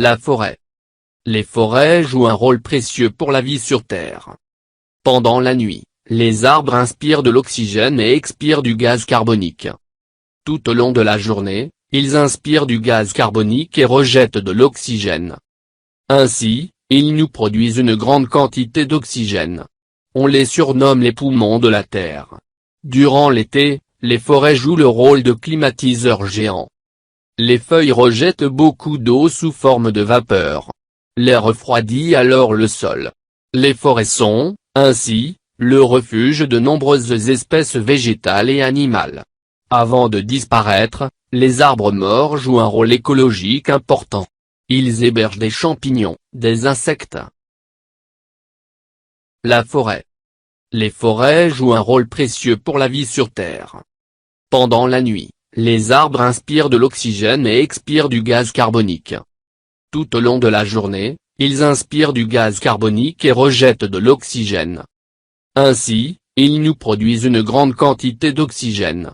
La forêt. Les forêts jouent un rôle précieux pour la vie sur Terre. Pendant la nuit, les arbres inspirent de l'oxygène et expirent du gaz carbonique. Tout au long de la journée, ils inspirent du gaz carbonique et rejettent de l'oxygène. Ainsi, ils nous produisent une grande quantité d'oxygène. On les surnomme les poumons de la Terre. Durant l'été, les forêts jouent le rôle de climatiseurs géants. Les feuilles rejettent beaucoup d'eau sous forme de vapeur. L'air refroidit alors le sol. Les forêts sont, ainsi, le refuge de nombreuses espèces végétales et animales. Avant de disparaître, les arbres morts jouent un rôle écologique important. Ils hébergent des champignons, des insectes. La forêt. Les forêts jouent un rôle précieux pour la vie sur Terre. Pendant la nuit, les arbres inspirent de l'oxygène et expirent du gaz carbonique. Tout au long de la journée, ils inspirent du gaz carbonique et rejettent de l'oxygène. Ainsi, ils nous produisent une grande quantité d'oxygène.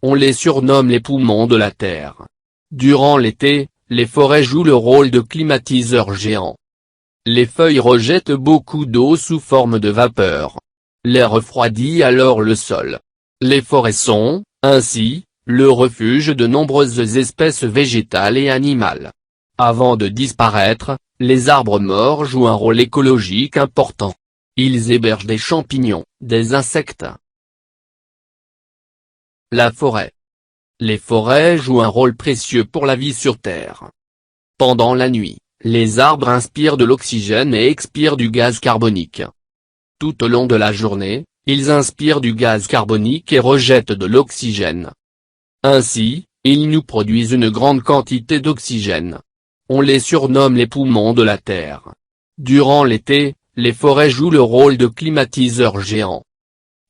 On les surnomme les poumons de la Terre. Durant l'été, les forêts jouent le rôle de climatiseurs géants. Les feuilles rejettent beaucoup d'eau sous forme de vapeur. L'air refroidit alors le sol. Les forêts sont, ainsi, le refuge de nombreuses espèces végétales et animales. Avant de disparaître, les arbres morts jouent un rôle écologique important. Ils hébergent des champignons, des insectes. La forêt. Les forêts jouent un rôle précieux pour la vie sur Terre. Pendant la nuit, les arbres inspirent de l'oxygène et expirent du gaz carbonique. Tout au long de la journée, ils inspirent du gaz carbonique et rejettent de l'oxygène. Ainsi, ils nous produisent une grande quantité d'oxygène. On les surnomme les poumons de la Terre. Durant l'été, les forêts jouent le rôle de climatiseurs géants.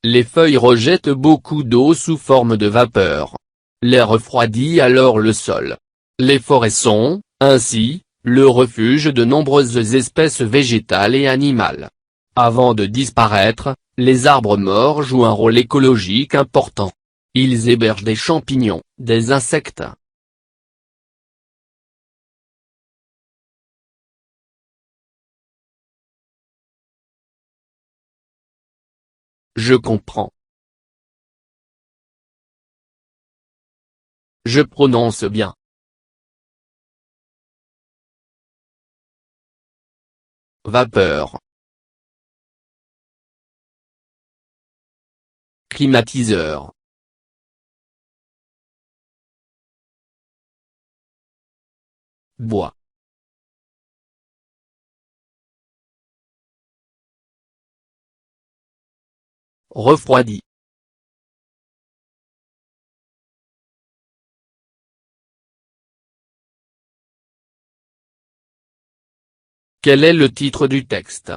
Les feuilles rejettent beaucoup d'eau sous forme de vapeur. L'air refroidit alors le sol. Les forêts sont, ainsi, le refuge de nombreuses espèces végétales et animales. Avant de disparaître, les arbres morts jouent un rôle écologique important. Ils hébergent des champignons, des insectes. Je comprends. Je prononce bien. Vapeur. Climatiseur. Bois. Refroidi. Quel est le titre du texte?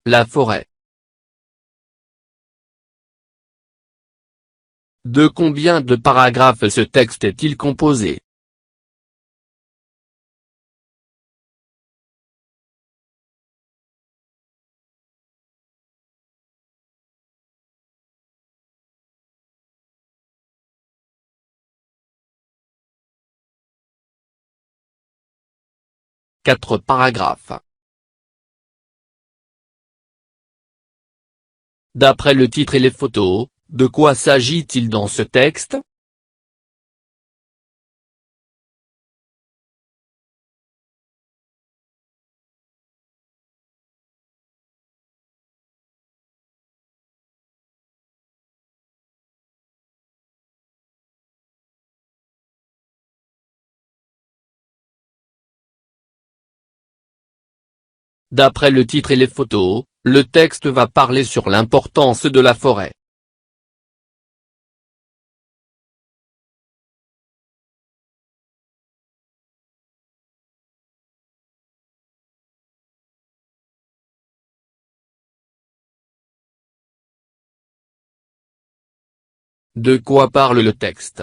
La forêt. De combien de paragraphes ce texte est-il composé? Quatre paragraphes. D'après le titre et les photos, de quoi s'agit-il dans ce texte? D'après le titre et les photos, le texte va parler sur l'importance de la forêt. De quoi parle le texte?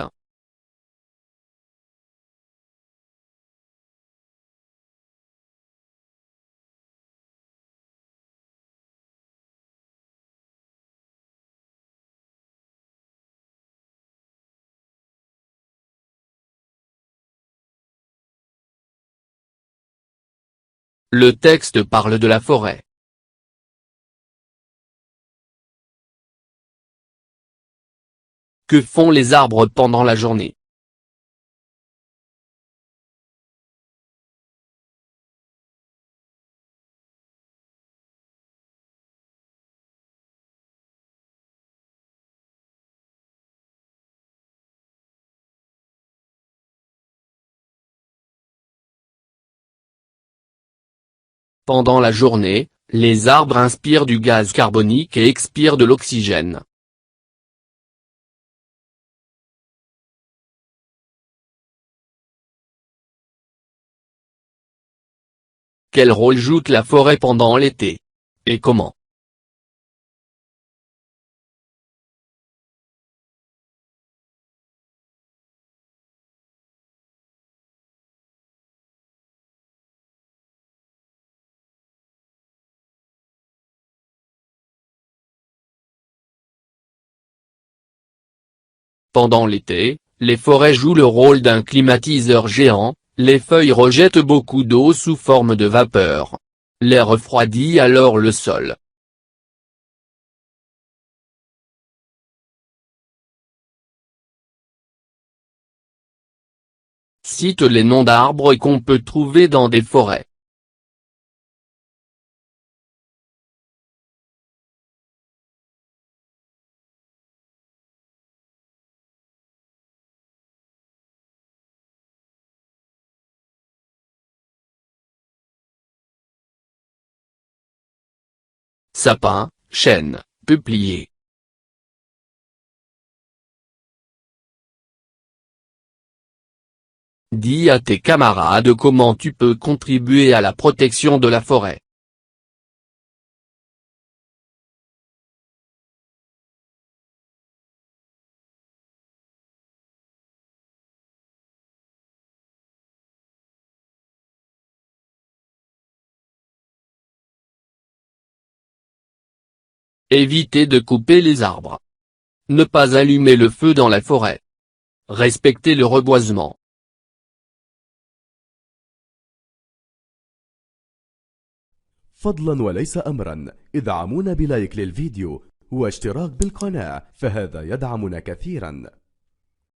Le texte parle de la forêt. Que font les arbres pendant la journée? Pendant la journée, les arbres inspirent du gaz carbonique et expirent de l'oxygène. Quel rôle joue la forêt pendant l'été? Et comment? Pendant l'été, les forêts jouent le rôle d'un climatiseur géant, les feuilles rejettent beaucoup d'eau sous forme de vapeur. L'air refroidit alors le sol. Cite les noms d'arbres qu'on peut trouver dans des forêts. Sapin, chêne, peuplier. Dis à tes camarades comment tu peux contribuer à la protection de la forêt. Évitez de couper les arbres. Ne pas allumer le feu dans la forêt. Respectez le reboisement. فضلا وليس أمرا، ادعمونا بلايك للفيديو واشتراك بالقناة، فهذا يدعمنا كثيرا.